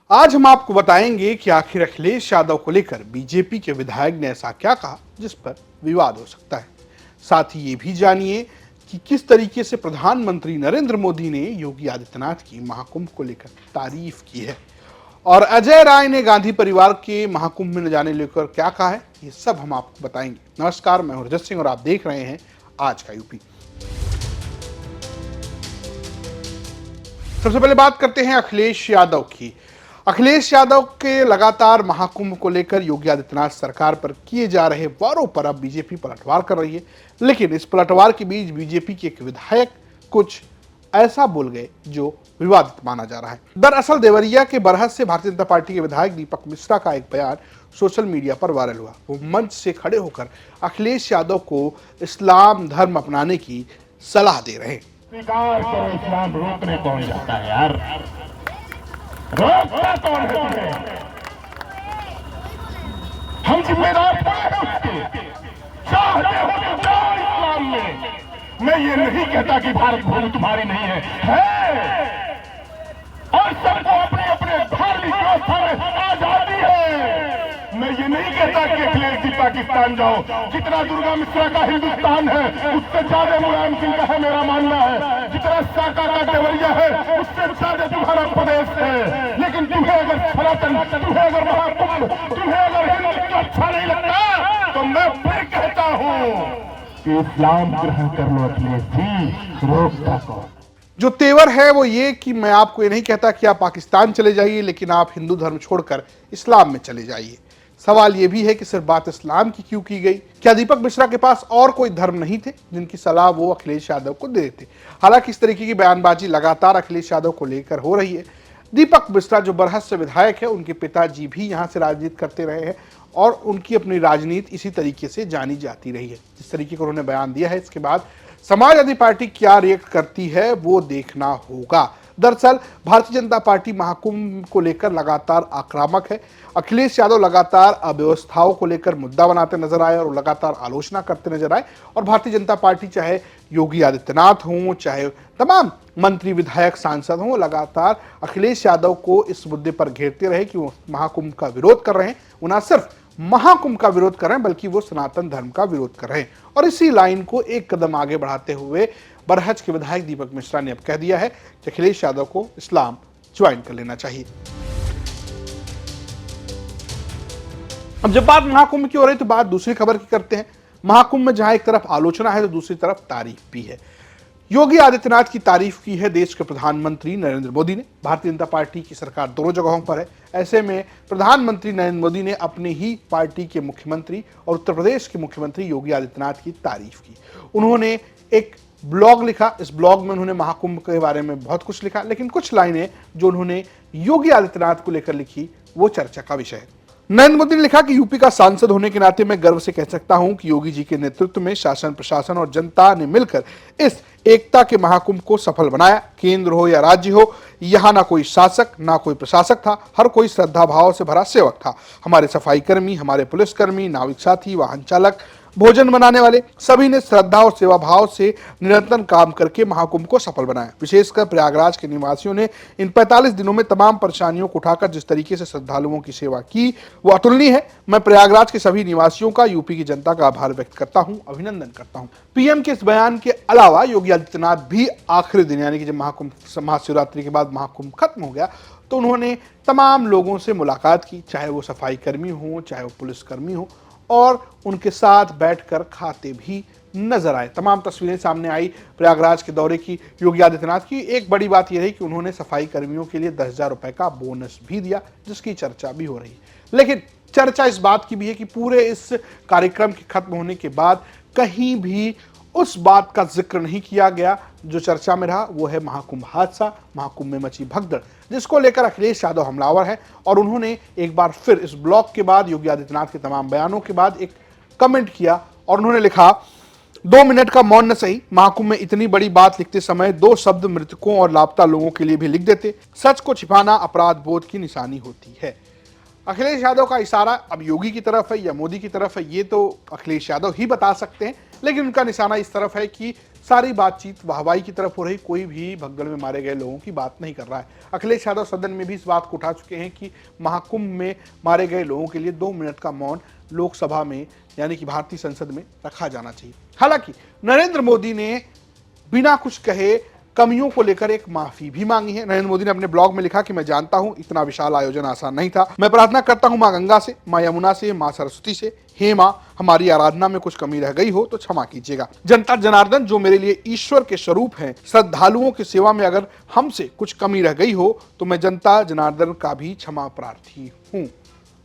आज हम आपको बताएंगे कि आखिर अखिलेश यादव को लेकर बीजेपी के विधायक ने ऐसा क्या कहा जिस पर विवाद हो सकता है। साथ ही ये भी जानिए कि किस तरीके से प्रधानमंत्री नरेंद्र मोदी ने योगी आदित्यनाथ की महाकुंभ को लेकर तारीफ की है और अजय राय ने गांधी परिवार के महाकुंभ में न जाने लेकर क्या कहा है, ये सब हम आपको बताएंगे। नमस्कार, मैं हूं रजत सिंह और आप देख रहे हैं आज का यूपी। सबसे पहले बात करते हैं अखिलेश यादव की। अखिलेश यादव के लगातार महाकुंभ को लेकर योगी आदित्यनाथ सरकार पर किए जा रहे वारों पर अब बीजेपी पलटवार कर रही है, लेकिन इस पलटवार के बीच बीजेपी के एक विधायक कुछ ऐसा बोल गए जो विवादित माना जा रहा है। दरअसल देवरिया के बरहत से भारतीय जनता पार्टी के विधायक दीपक मिश्रा का एक बयान सोशल मीडिया पर वायरल हुआ। वो मंच से खड़े होकर अखिलेश यादव को इस्लाम धर्म अपनाने की सलाह दे रहे हैं। स्वीकार करो, इस्लाम रोकने कौन जाता है यार? रोकता कौन है तुम्हें? हम जिम्मेदार हैं उसके। चाहते हो तो जाओ इस्लाम में। मैं ये नहीं कहता कि भारत भूमि तुम्हारी नहीं है और सबको अपने अपने धार्मिक व्यवस्था में आजादी है। मैं ये नहीं कहता कि अखिलेश जी पाकिस्तान जाओ। जितना दुर्गा मिश्रा का हिंदुस्तान है उससे ज्यादा मुलायम सिंह का है, मेरा मानना है। जितना साका का देवरिया है उससे ज्यादा तुम्हारा प्रदेश है। लेकिन तुम्हें अगर सनातन, तुम्हें अगर महाकुंभ, तुम्हें अगर हिंदुत्व अच्छा नहीं लगता तो मैं फिर कहता हूँ कि इस्लाम ग्रहण कर लो अखिलेश जी, रोकता कौन? जो तेवर है वो ये कि मैं आपको ये नहीं कहता कि आप पाकिस्तान चले जाइए, लेकिन आप हिंदू धर्म छोड़कर इस्लाम में चले जाइए। सवाल ये भी है कि सिर्फ बात इस्लाम की क्यों की गई? क्या दीपक मिश्रा के पास और कोई धर्म नहीं थे जिनकी सलाह वो अखिलेश यादव को दे देते? हालांकि इस तरीके की बयानबाजी लगातार अखिलेश यादव को लेकर हो रही है। दीपक मिश्रा जो बरहत से विधायक है, उनके पिताजी भी यहाँ से राजनीति करते रहे हैं और उनकी अपनी राजनीति इसी तरीके से जानी जाती रही है। जिस तरीके का उन्होंने बयान दिया है, इसके बाद समाजवादी पार्टी क्या रिएक्ट करती है वो देखना होगा। दरअसल भारतीय जनता पार्टी महाकुंभ को लेकर लगातार आक्रामक है। अखिलेश यादव लगातार अव्यवस्थाओं को लेकर मुद्दा बनाते नजर आए और लगातार आलोचना करते नजर आए और भारतीय जनता पार्टी, चाहे योगी आदित्यनाथ हों, चाहे तमाम मंत्री विधायक सांसद हों, लगातार अखिलेश यादव को इस मुद्दे पर घेरते रहे कि वो महाकुंभ का विरोध कर रहे हैं। वो न सिर्फ महाकुंभ का विरोध कर रहे हैं बल्कि वो सनातन धर्म का विरोध कर रहे हैं। और इसी लाइन को एक कदम आगे बढ़ाते हुए बरहज के विधायक दीपक मिश्रा ने अब कह दिया है कि अखिलेश यादव को इस्लाम ज्वाइन कर लेना चाहिए। अब जब बात महाकुंभ की हो रही तो बात दूसरी खबर की करते हैं। महाकुंभ में जहां एक तरफ आलोचना है तो दूसरी तरफ तारीफ भी है। योगी आदित्यनाथ की तारीफ की है देश के प्रधानमंत्री नरेंद्र मोदी ने। भारतीय जनता पार्टी की सरकार दोनों जगहों पर है। ऐसे में प्रधानमंत्री नरेंद्र मोदी ने अपनी ही पार्टी के मुख्यमंत्री और उत्तर प्रदेश के मुख्यमंत्री योगी आदित्यनाथ की तारीफ की। उन्होंने एक ब्लॉग लिखा। इस ब्लॉग में उन्होंने महाकुंभ के बारे में बहुत कुछ लिखा, लेकिन कुछ लाइनें जो उन्होंने योगी आदित्यनाथ को लेकर लिखी वो चर्चा का विषय है। नरेंद्र मोदी ने लिखा कि यूपी का सांसद होने के नाते मैं गर्व से कह सकता हूं कि योगी जी के नेतृत्व में शासन, प्रशासन और जनता ने मिलकर इस एकता के महाकुंभ को सफल बनाया। केंद्र हो या राज्य हो, यहाँ ना कोई शासक ना कोई प्रशासक था, हर कोई श्रद्धा भाव से भरा सेवक था। हमारे सफाई कर्मी, हमारे पुलिसकर्मी, नाविक साथी, वाहन चालक, भोजन बनाने वाले, सभी ने श्रद्धा और सेवा भाव से निरंतर काम करके महाकुंभ को सफल बनाया। विशेषकर प्रयागराज के निवासियों ने इन 45 दिनों में तमाम परेशानियों को उठाकर जिस तरीके से श्रद्धालुओं की सेवा की वो अतुलनीय है। मैं प्रयागराज के सभी निवासियों का, यूपी की जनता का आभार व्यक्त करता हूं, अभिनंदन करता हूं। पीएम के इस बयान के अलावा योगी आदित्यनाथ भी आखिरी दिन यानी कि जब महाकुंभ, महाशिवरात्रि के बाद महाकुंभ खत्म हो गया तो उन्होंने तमाम लोगों से मुलाकात की, चाहे वो सफाई कर्मी हो, चाहे वो पुलिसकर्मी हो, और उनके साथ बैठकर खाते भी नजर आए। तमाम तस्वीरें सामने आई प्रयागराज के दौरे की योगी आदित्यनाथ की। एक बड़ी बात यह रही कि उन्होंने सफाई कर्मियों के लिए 10,000 रुपए का बोनस भी दिया, जिसकी चर्चा भी हो रही है। लेकिन चर्चा इस बात की भी है कि पूरे इस कार्यक्रम के खत्म होने के बाद कहीं भी उस बात का जिक्र नहीं किया गया जो चर्चा में रहा, वो है महाकुंभ हादसा, महाकुंभ में मची भगदड़, जिसको लेकर अखिलेश यादव हमलावर है। और उन्होंने एक बार फिर इस ब्लॉग के बाद, योगी आदित्यनाथ के तमाम बयानों के बाद एक कमेंट किया और उन्होंने लिखा, 2 मिनट का मौन न सही, महाकुंभ में इतनी बड़ी बात लिखते समय 2 शब्द मृतकों और लापता लोगों के लिए भी लिख देते। सच को छिपाना अपराध बोध की निशानी होती है। अखिलेश यादव का इशारा अब योगी की तरफ है या मोदी की तरफ है, ये तो अखिलेश यादव ही बता सकते हैं। लेकिन उनका निशाना इस तरफ है कि सारी बातचीत वाहवाही की तरफ हो रही, कोई भी भगदड़ में मारे गए लोगों की बात नहीं कर रहा है। अखिलेश यादव सदन में भी इस बात को उठा चुके हैं कि महाकुंभ में मारे गए लोगों के लिए 2 मिनट का मौन लोकसभा में यानी कि भारतीय संसद में रखा जाना चाहिए। हालांकि नरेंद्र मोदी ने बिना कुछ कहे कमियों को लेकर एक माफी भी मांगी है। नरेंद्र मोदी ने अपने ब्लॉग में लिखा कि मैं जानता हूं इतना विशाल आयोजन आसान नहीं था। मैं प्रार्थना करता हूं मां गंगा से, मां यमुना से, मां सरस्वती से, हे मां हमारी आराधना में कुछ कमी रह गई हो तो क्षमा कीजिएगा। जनता जनार्दन जो मेरे लिए ईश्वर के स्वरूप हैं, श्रद्धालुओं की सेवा में अगर हमसे कुछ कमी रह गई हो तो मैं जनता जनार्दन का भी क्षमा प्रार्थी हूं।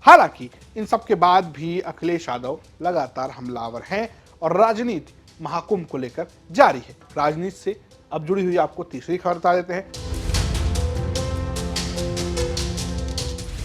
हालांकि इन सब के बाद भी अखिलेश यादव लगातार हमलावर हैं और राजनीति महाकुंभ को लेकर जारी है। राजनीति से अब जुड़ी हुई आपको तीसरी खबर बता देते हैं।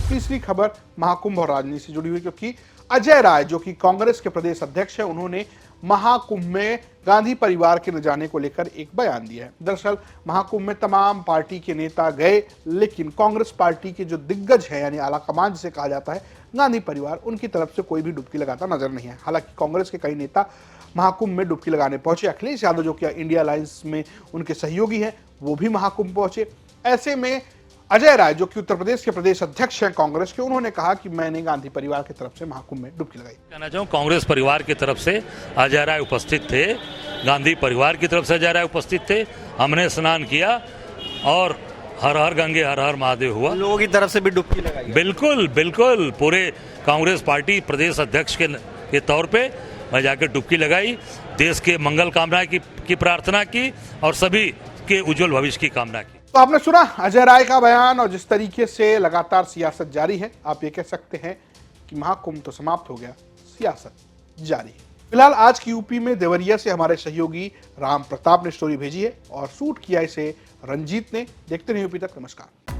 तीसरी खबर महाकुंभ और राजनीति से जुड़ी हुई, क्योंकि अजय राय जो कि कांग्रेस के प्रदेश अध्यक्ष हैं, उन्होंने महाकुंभ में गांधी परिवार के न जाने को लेकर एक बयान दिया है। दरअसल महाकुंभ में तमाम पार्टी के नेता गए, लेकिन कांग्रेस पार्टी के जो दिग्गज है यानी आला कमान जिसे कहा जाता है, गांधी परिवार, उनकी तरफ से कोई भी डुबकी लगाता नजर नहीं है। हालांकि कांग्रेस के कई नेता महाकुंभ में डुबकी लगाने पहुंचे। अखिलेश यादव जो कि इंडिया अलायंस में उनके सहयोगी हैं, वो भी महाकुंभ पहुंचे। ऐसे में अजय राय जो कि उत्तर प्रदेश के प्रदेश अध्यक्ष हैं कांग्रेस के, उन्होंने कहा कि मैंने गांधी परिवार की तरफ से महाकुंभ में डुबकी लगाई। कहना चाहूँ कांग्रेस परिवार की तरफ से अजय राय उपस्थित थे, गांधी परिवार की तरफ से अजय राय उपस्थित थे। हमने स्नान किया और हर हर गंगे हर हर महादेव हुआ। लोगों की तरफ से भी डुबकी लगाई। बिल्कुल बिल्कुल, पूरे कांग्रेस पार्टी प्रदेश अध्यक्ष के तौर पे मैं जाकर डुबकी लगाई, देश के मंगल कामना की प्रार्थना की और सभी के उज्जवल भविष्य की कामना की। तो आपने सुना अजय राय का बयान, और जिस तरीके से लगातार सियासत जारी है, आप ये कह सकते हैं कि महाकुंभ तो समाप्त हो गया, सियासत जारी है। फिलहाल आज की यूपी में देवरिया से हमारे सहयोगी राम प्रताप ने स्टोरी भेजी है और शूट किया इसे रंजीत ने। देखते रहिए यूपी तक। नमस्कार।